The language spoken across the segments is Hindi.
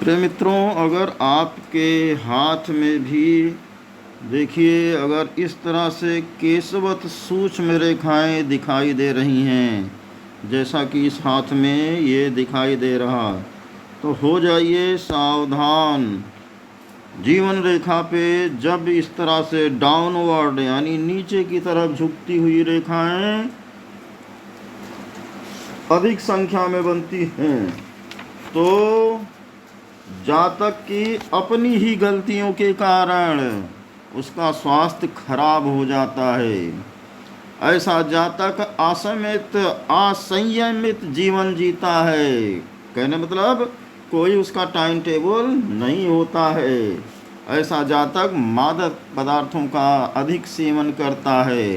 प्रिय मित्रों, अगर आपके हाथ में भी देखिए, अगर इस तरह से केशवत सूक्ष्म रेखाएं दिखाई दे रही हैं, जैसा कि इस हाथ में ये दिखाई दे रहा, तो हो जाइए सावधान। जीवन रेखा पे जब इस तरह से डाउनवर्ड यानी नीचे की तरफ झुकती हुई रेखाएं अधिक संख्या में बनती हैं, तो जातक की अपनी ही गलतियों के कारण उसका स्वास्थ्य खराब हो जाता है। ऐसा जातक असंयमित जीवन जीता है। कहने मतलब कोई उसका टाइम टेबल नहीं होता है। ऐसा जातक मादक पदार्थों का अधिक सेवन करता है।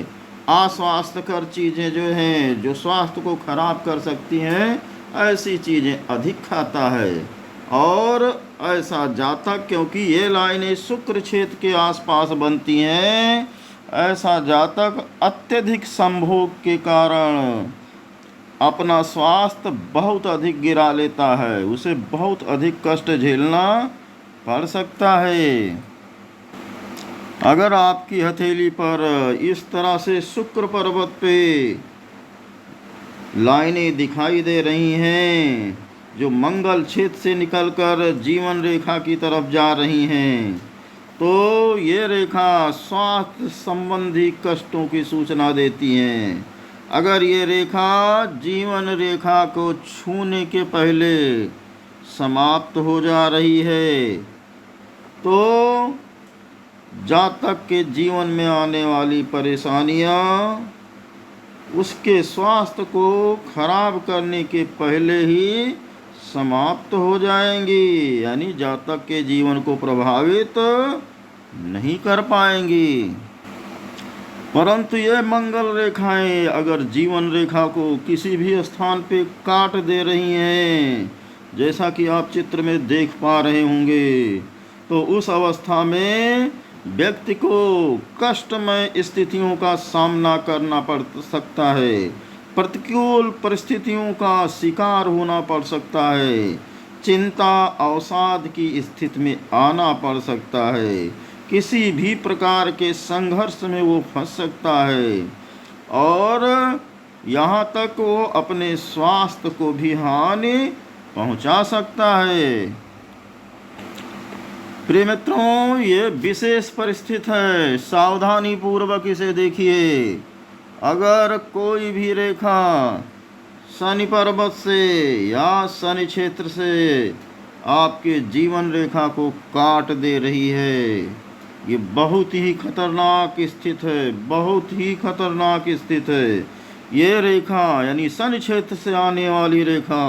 अस्वास्थ्यकर चीज़ें जो हैं, जो स्वास्थ्य को खराब कर सकती हैं, ऐसी चीज़ें अधिक खाता है। और ऐसा जातक, क्योंकि ये लाइनें शुक्र क्षेत्र के आसपास बनती हैं, ऐसा जातक अत्यधिक संभोग के कारण अपना स्वास्थ्य बहुत अधिक गिरा लेता है। उसे बहुत अधिक कष्ट झेलना पड़ सकता है। अगर आपकी हथेली पर इस तरह से शुक्र पर्वत पे लाइनें दिखाई दे रही हैं, जो मंगल क्षेत्र से निकलकर जीवन रेखा की तरफ जा रही हैं, तो ये रेखा स्वास्थ्य संबंधी कष्टों की सूचना देती हैं। अगर ये रेखा जीवन रेखा को छूने के पहले समाप्त हो जा रही है, तो जातक के जीवन में आने वाली परेशानियां उसके स्वास्थ्य को खराब करने के पहले ही समाप्त हो जाएंगी, यानी जातक के जीवन को प्रभावित नहीं कर पाएंगी। परंतु ये मंगल रेखाएं अगर जीवन रेखा को किसी भी स्थान पे काट दे रही हैं, जैसा कि आप चित्र में देख पा रहे होंगे, तो उस अवस्था में व्यक्ति को कष्टमय स्थितियों का सामना करना पड़ सकता है। प्रतिकूल परिस्थितियों का शिकार होना पड़ सकता है। चिंता अवसाद की स्थिति में आना पड़ सकता है। किसी भी प्रकार के संघर्ष में वो फंस सकता है, और यहाँ तक वो अपने स्वास्थ्य को भी हानि पहुँचा सकता है। प्रिय मित्रों, ये विशेष परिस्थिति है, सावधानी पूर्वक इसे देखिए। अगर कोई भी रेखा शनि पर्वत से या शनि क्षेत्र से आपके जीवन रेखा को काट दे रही है, ये बहुत ही खतरनाक स्थिति है, बहुत ही खतरनाक स्थिति है। ये रेखा यानी शनि क्षेत्र से आने वाली रेखा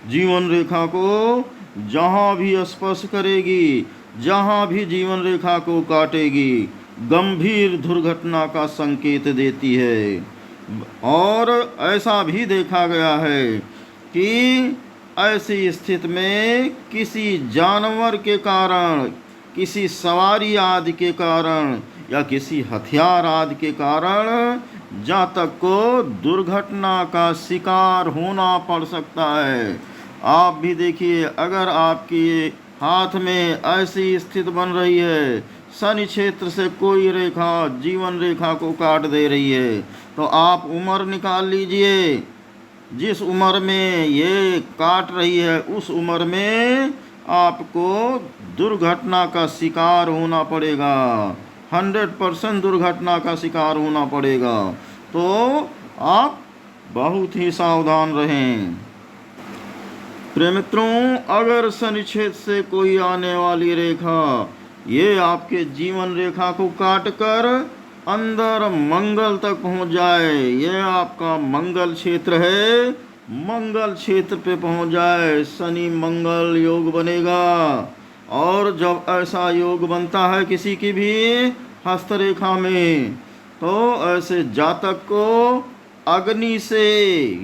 जीवन रेखा को जहाँ भी स्पर्श करेगी, जहाँ भी जीवन रेखा को काटेगी, गंभीर दुर्घटना का संकेत देती है। और ऐसा भी देखा गया है कि ऐसी स्थिति में किसी जानवर के कारण, किसी सवारी आदि के कारण या किसी हथियार आदि के कारण जातक को दुर्घटना का शिकार होना पड़ सकता है। आप भी देखिए, अगर आपके हाथ में ऐसी स्थिति बन रही है, शनि क्षेत्र से कोई रेखा जीवन रेखा को काट दे रही है, तो आप उम्र निकाल लीजिए। जिस उम्र में ये काट रही है, उस उम्र में आपको दुर्घटना का शिकार होना पड़ेगा। 100% दुर्घटना का शिकार होना पड़ेगा। तो आप बहुत ही सावधान रहें। प्रिय मित्रों, अगर शनि क्षेत्र से कोई आने वाली रेखा ये आपके जीवन रेखा को काट कर अंदर मंगल तक पहुंच जाए, ये आपका मंगल क्षेत्र है, मंगल क्षेत्र पे पहुंच जाए, शनि मंगल योग बनेगा। और जब ऐसा योग बनता है किसी की भी हस्तरेखा में, तो ऐसे जातक को अग्नि से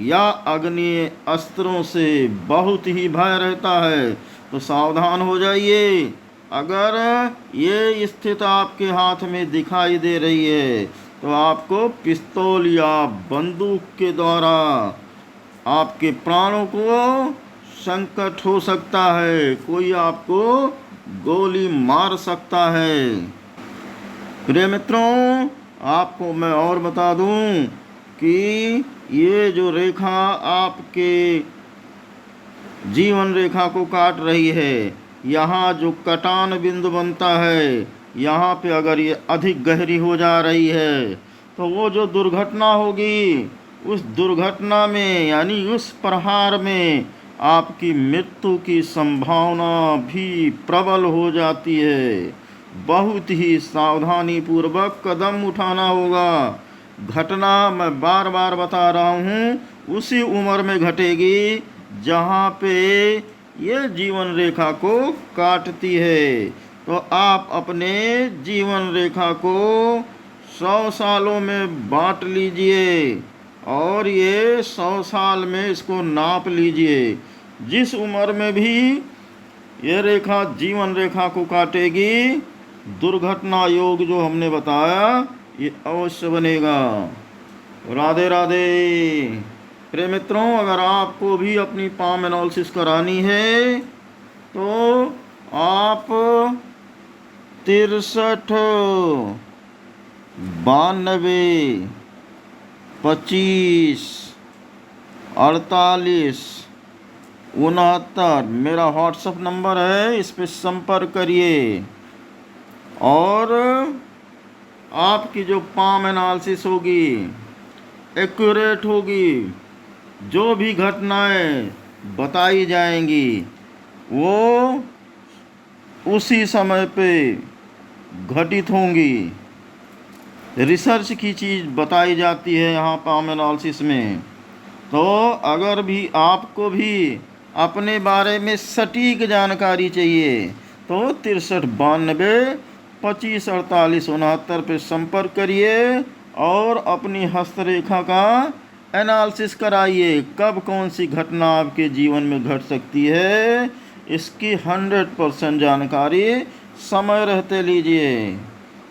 या अग्नि अस्त्रों से बहुत ही भय रहता है। तो सावधान हो जाइए। अगर ये स्थिति आपके हाथ में दिखाई दे रही है, तो आपको पिस्तौल या बंदूक के द्वारा आपके प्राणों को संकट हो सकता है, कोई आपको गोली मार सकता है। प्रिय मित्रों, आपको मैं और बता दूं कि ये जो रेखा आपके जीवन रेखा को काट रही है, यहाँ जो कटान बिंदु बनता है, यहाँ पे अगर ये अधिक गहरी हो जा रही है तो वो जो दुर्घटना होगी, उस दुर्घटना में यानी उस प्रहार में आपकी मृत्यु की संभावना भी प्रबल हो जाती है। बहुत ही सावधानी पूर्वक कदम उठाना होगा। घटना मैं बार बार बता रहा हूँ उसी उम्र में घटेगी जहाँ पे ये जीवन रेखा को काटती है। तो आप अपने जीवन रेखा को 100 सालों में बांट लीजिए और ये 100 साल में इसको नाप लीजिए। जिस उम्र में भी ये रेखा जीवन रेखा को काटेगी, दुर्घटना योग जो हमने बताया ये अवश्य बनेगा। राधे राधे। प्रिय मित्रों, अगर आपको भी अपनी पाम एनालिसिस करानी है तो आप 63 92 25 48 69 मेरा व्हाट्सएप नंबर है, इस पर संपर्क करिए। और आपकी जो पाम एनालिसिस होगी एक्यूरेट होगी, जो भी घटनाएं बताई जाएंगी वो उसी समय पे घटित होंगी। रिसर्च की चीज़ बताई जाती है यहाँ पाम एनालिसिस में। तो अगर भी आपको भी अपने बारे में सटीक जानकारी चाहिए तो 63 92 25 48 69 पे संपर्क करिए और अपनी हस्तरेखा का एनालिसिस कराइए। कब कौन सी घटना आपके जीवन में घट सकती है, इसकी 100% जानकारी समय रहते लीजिए।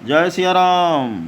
जय सिया राम।